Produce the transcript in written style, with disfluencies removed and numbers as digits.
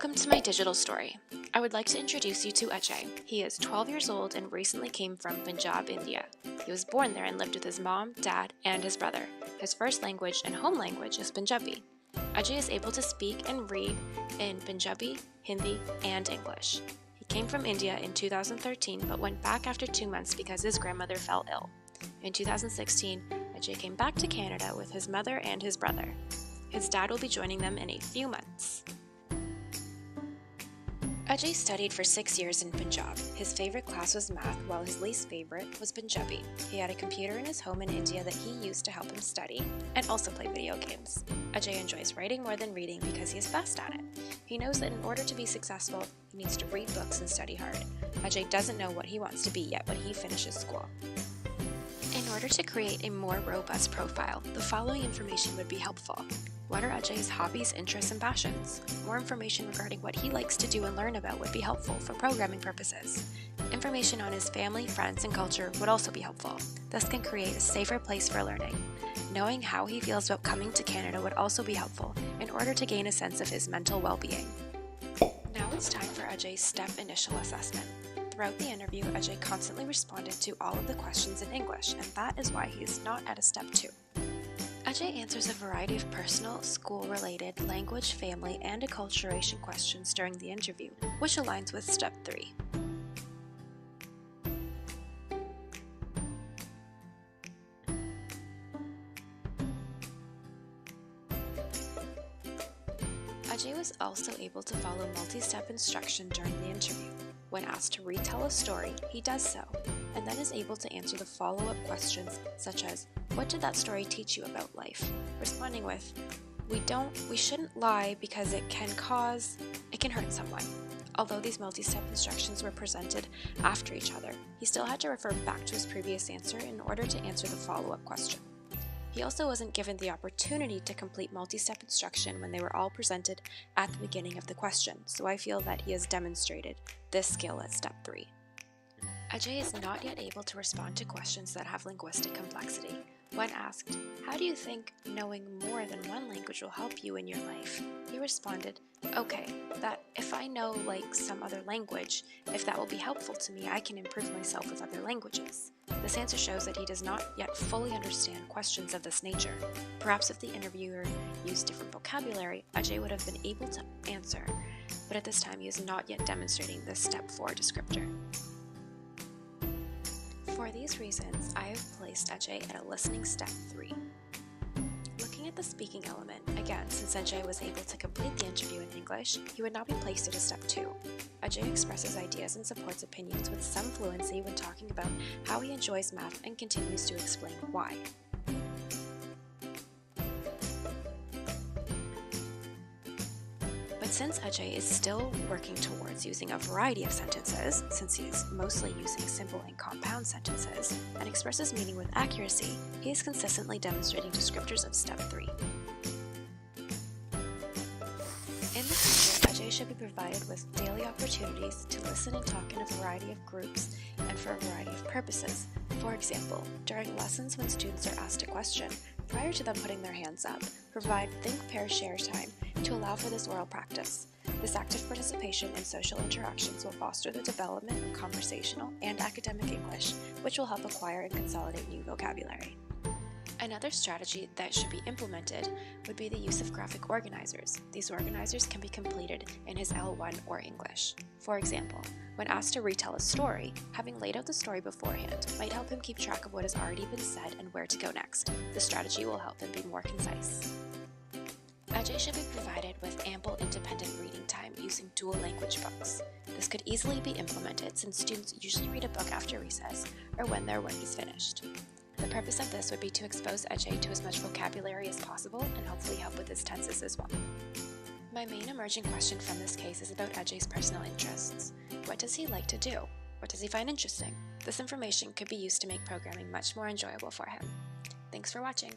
Welcome to my digital story. I would like to introduce you to Ajay. He is 12 years old and recently came from Punjab, India. He was born there and lived with his mom, dad, and his brother. His first language and home language is Punjabi. Ajay is able to speak and read in Punjabi, Hindi, and English. He came from India in 2013 but went back after 2 months because his grandmother fell ill. In 2016, Ajay came back to Canada with his mother and his brother. His dad will be joining them in a few months. Ajay studied for 6 years in Punjab. His favorite class was math, while his least favorite was Punjabi. He had a computer in his home in India that he used to help him study and also play video games. Ajay enjoys writing more than reading because he is best at it. He knows that in order to be successful, he needs to read books and study hard. Ajay doesn't know what he wants to be yet when he finishes school. In order to create a more robust profile, the following information would be helpful. What are Ajay's hobbies, interests, and passions? More information regarding what he likes to do and learn about would be helpful for programming purposes. Information on his family, friends, and culture would also be helpful. This can create a safer place for learning. Knowing how he feels about coming to Canada would also be helpful in order to gain a sense of his mental well-being. Now it's time for Ajay's STEP initial assessment. Throughout the interview, Ajay constantly responded to all of the questions in English, and that is why he is not at a Step 2. Ajay answers a variety of personal, school-related, language, family, and acculturation questions during the interview, which aligns with Step 3. Ajay was also able to follow multi-step instruction during the interview. When asked to retell a story, he does so, and then is able to answer the follow-up questions such as, "What did that story teach you about life?" Responding with, we shouldn't lie because it can hurt someone." Although these multi-step instructions were presented after each other, he still had to refer back to his previous answer in order to answer the follow-up question. He also wasn't given the opportunity to complete multi-step instruction when they were all presented at the beginning of the question, so I feel that he has demonstrated this skill at Step 3. Ajay is not yet able to respond to questions that have linguistic complexity. When asked, "How do you think knowing more than one language will help you in your life?" he responded, "Okay, that if I know some other language, if that will be helpful to me, I can improve myself with other languages." This answer shows that he does not yet fully understand questions of this nature. Perhaps if the interviewer used different vocabulary, Ajay would have been able to answer, but at this time he is not yet demonstrating this Step 4 descriptor. For these reasons, I have placed Ajay at a listening Step 3. Looking at the speaking element, again, since Ajay was able to complete the interview in English, he would not be placed at a Step 2. Ajay expresses ideas and supports opinions with some fluency when talking about how he enjoys math and continues to explain why. But since Ajay is still working towards using a variety of sentences, since he is mostly using simple and compound sentences, and expresses meaning with accuracy, he is consistently demonstrating descriptors of Step 3. In the future, Ajay should be provided with daily opportunities to listen and talk in a variety of groups and for a variety of purposes. For example, during lessons when students are asked a question, prior to them putting their hands up, provide think, pair, share time to allow for this oral practice. This active participation in social interactions will foster the development of conversational and academic English, which will help acquire and consolidate new vocabulary. Another strategy that should be implemented would be the use of graphic organizers. These organizers can be completed in his L1 or English. For example, when asked to retell a story, having laid out the story beforehand might help him keep track of what has already been said and where to go next. This strategy will help him be more concise. Ajay should be provided with ample independent reading time using dual language books. This could easily be implemented since students usually read a book after recess or when their work is finished. The purpose of this would be to expose Ajay to as much vocabulary as possible and hopefully help with his tenses as well. My main emerging question from this case is about Ajay's personal interests. What does he like to do? What does he find interesting? This information could be used to make programming much more enjoyable for him. Thanks for watching.